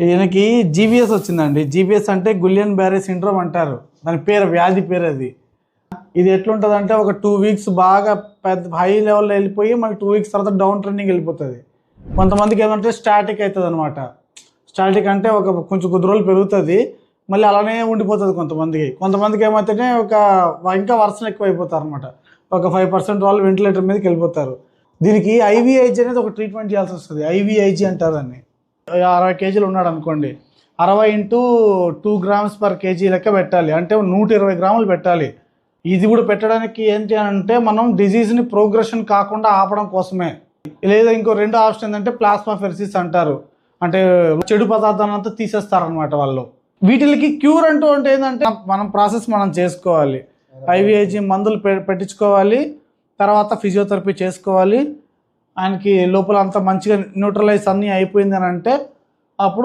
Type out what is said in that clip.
ఈయనకి జీబీఎస్ వచ్చిందండి. జీబీఎస్ అంటే గులియన్ బ్యారే సిండ్రోమ్ అంటారు. దాని పేరు, వ్యాధి పేరు అది. ఇది ఎట్లుంటుంది అంటే ఒక 2 వీక్స్ బాగా పెద్ద హై లెవెల్లో వెళ్ళిపోయి మళ్ళీ 2 వీక్స్ తర్వాత డౌన్ ట్రెండింగ్ వెళ్ళిపోతుంది. కొంతమందికి ఏమంటే స్టాటిక్ అవుతుంది అనమాట. స్టాటిక్ అంటే ఒక కొంచెం కొద్ది రోజులు పెరుగుతుంది, మళ్ళీ అలానే ఉండిపోతుంది కొంతమందికి ఏమైతేనే ఇంకా వర్షం ఎక్కువ అయిపోతారు అనమాట. ఒక 5% వాళ్ళు వెంటిలేటర్ మీదకి వెళ్ళిపోతారు. దీనికి ఐవీఐజీ అనేది ఒక ట్రీట్మెంట్ చేయాల్సి వస్తుంది. ఐవీఐజీ అంటారు దాన్ని. 60 కేజీలు ఉన్నాడు అనుకోండి, 60 × 2 grams per kg లెక్క పెట్టాలి, అంటే 120 గ్రాములు పెట్టాలి. ఇది కూడా పెట్టడానికి ఏంటి అంటే మనం డిజీజ్ని ప్రోగ్రెషన్ కాకుండా ఆపడం కోసమే. లేదా ఇంకో 2 ఆప్షన్ ఏంటంటే ప్లాస్మాఫెరెసిస్ అంటారు, అంటే చెడు పదార్థాలను అంతా తీసేస్తారనమాట వాళ్ళు. వీటికి క్యూర్ అంటే ఏంటంటే మనం ప్రాసెస్ మనం చేసుకోవాలి. ఐవీఐజీ మందులు పెట్టించుకోవాలి, తర్వాత ఫిజియోథెరపీ చేసుకోవాలి. ఆయనకి లోపల అంతా మంచిగా న్యూట్రలైజ్ అన్నీ అయిపోయిందని అంటే అప్పుడు